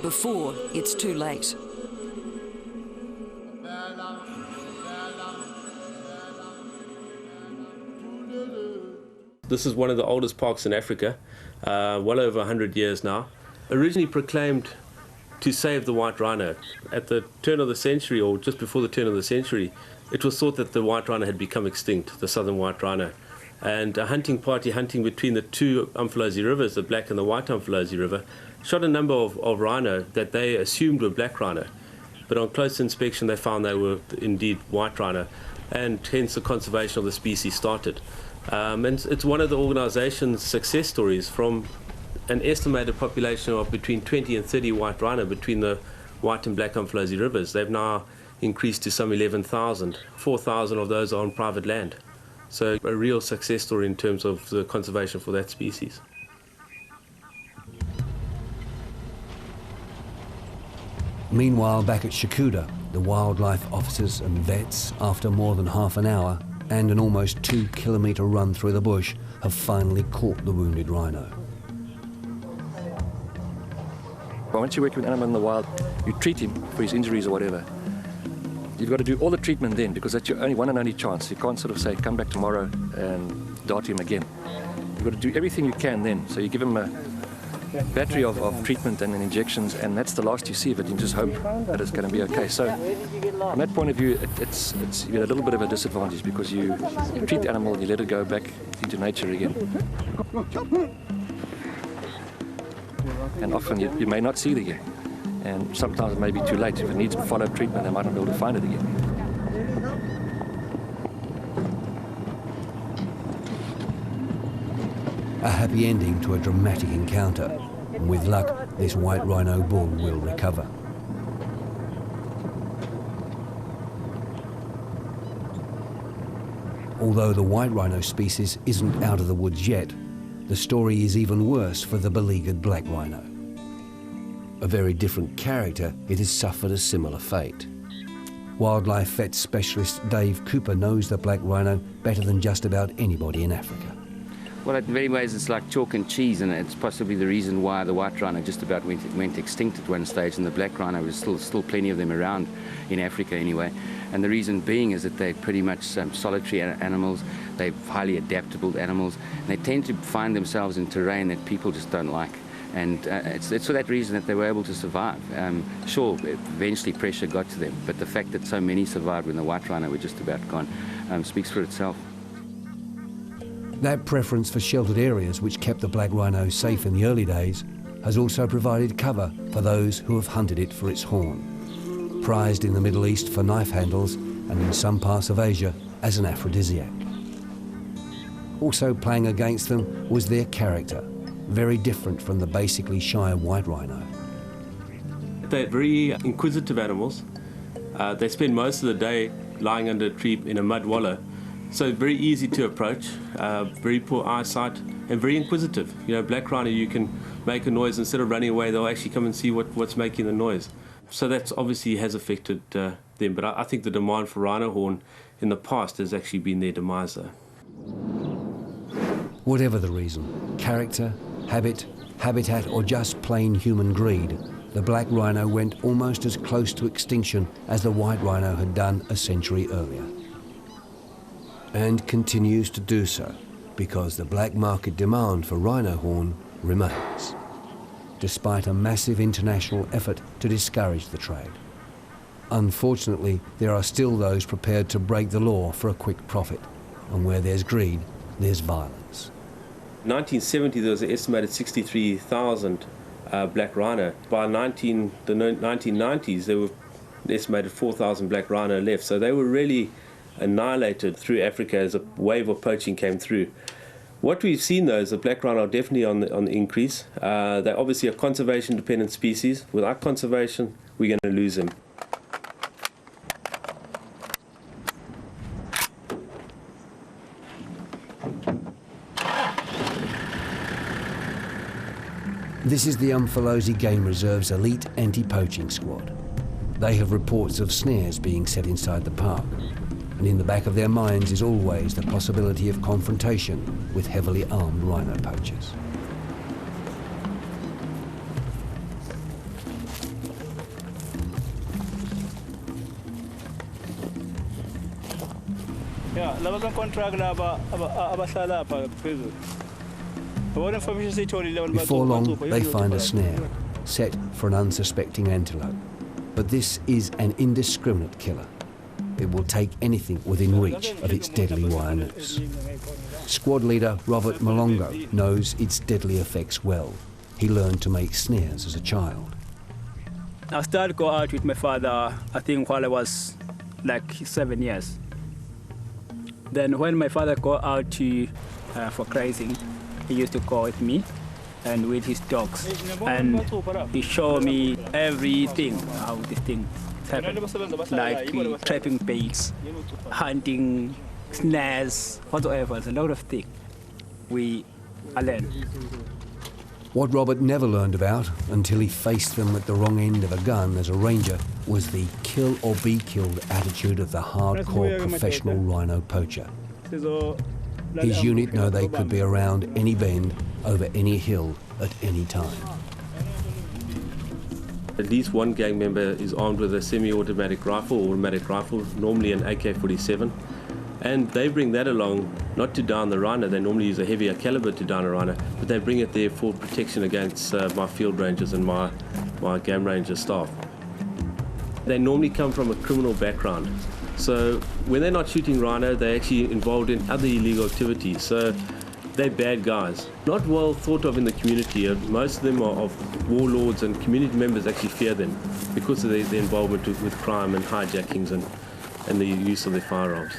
before it's too late. This is one of the oldest parks in Africa, well over 100 years now. Originally proclaimed to save the white rhino. At the turn of the century, or just before the turn of the century, it was thought that the white rhino had become extinct, the southern white rhino. And a hunting party hunting between the two Umfolozi rivers, the Black and the White Umfolozi River, shot a number of rhino that they assumed were black rhino. But on close inspection, they found they were indeed white rhino, and hence the conservation of the species started. And it's one of the organization's success stories. From an estimated population of between 20 and 30 white rhino between the White and Black Umfolozi rivers, they've now increased to some 11,000. 4,000 of those are on private land. So a real success story in terms of the conservation for that species. Meanwhile, back at Shakuda, the wildlife officers and vets, after more than half an hour and an almost 2-kilometre run through the bush, have finally caught the wounded rhino. Well, once you work with an animal in the wild, you treat him for his injuries or whatever. You've got to do all the treatment then, because that's your only one and only chance. You can't sort of say, come back tomorrow and dart him again. You've got to do everything you can then. So you give him a battery of treatment and injections, and that's the last you see of it. You just hope that it's going to be okay. So from that point of view, it's you're a little bit of a disadvantage, because you treat the animal and you let it go back into nature again. And often you may not see it again. And sometimes it may be too late. If it needs follow-up treatment, they might not be able to find it again. A happy ending to a dramatic encounter. And with luck, this white rhino bull will recover. Although the white rhino species isn't out of the woods yet, the story is even worse for the beleaguered black rhino. A very different character, it has suffered a similar fate. Wildlife vet specialist Dave Cooper knows the black rhino better than just about anybody in Africa. Well, in many ways it's like chalk and cheese, and it's possibly the reason why the white rhino just about went extinct at one stage, and the black rhino, was still plenty of them around in Africa anyway. And the reason being is that they're pretty much solitary animals. They're highly adaptable animals, and they tend to find themselves in terrain that people just don't like. And it's for that reason that they were able to survive. Sure, eventually pressure got to them, but the fact that so many survived when the white rhino were just about gone speaks for itself. That preference for sheltered areas, which kept the black rhino safe in the early days, has also provided cover for those who have hunted it for its horn. Prized in the Middle East for knife handles, and in some parts of Asia as an aphrodisiac. Also playing against them was their character, very different from the basically shy white rhino. They're very inquisitive animals. They spend most of the day lying under a tree in a mud wallow. So very easy to approach, very poor eyesight, and very inquisitive. You know, black rhino, you can make a noise, instead of running away, they'll actually come and see what's making the noise. So that obviously has affected them, but I think the demand for rhino horn in the past has actually been their demise though. Whatever the reason, character, habit, habitat, or just plain human greed, the black rhino went almost as close to extinction as the white rhino had done a century earlier. And continues to do so, because the black market demand for rhino horn remains, despite a massive international effort to discourage the trade. Unfortunately, there are still those prepared to break the law for a quick profit, and where there's greed, there's violence. In 1970, there was an estimated 63,000 black rhino. By the 1990s, there were an estimated 4,000 black rhino left, so they were really annihilated through Africa as a wave of poaching came through. What we've seen though is the black rhino are definitely on the increase. They're obviously a conservation dependent species. Without conservation, we're going to lose them. This is the Umfolozi Game Reserve's elite anti-poaching squad. They have reports of snares being set inside the park, and in the back of their minds is always the possibility of confrontation with heavily armed rhino poachers. Before long, they find a snare, set for an unsuspecting antelope. But this is an indiscriminate killer. It will take anything within reach of its deadly wire noose. Squad leader Robert Malongo knows its deadly effects well. He learned to make snares as a child. I started to go out with my father, I think, while I was like 7 years. Then when my father go out to, for grazing, he used to go with me and with his dogs. And he showed me everything, how this thing happens, like trapping baits, hunting, snares, whatever, a lot of things we learned. What Robert never learned about until he faced them at the wrong end of a gun as a ranger was the kill or be killed attitude of the hardcore professional rhino poacher. His unit know they could be around any bend, over any hill, at any time. At least one gang member is armed with a semi-automatic rifle or automatic rifle, normally an AK-47. And they bring that along, not to down the rhino. They normally use a heavier caliber to down a rhino, but they bring it there for protection against my field rangers and my game ranger staff. They normally come from a criminal background. So when they're not shooting rhino, they're actually involved in other illegal activities. So they're bad guys. Not well thought of in the community. Most of them are of warlords, and community members actually fear them because of their involvement with crime and hijackings and the use of their firearms.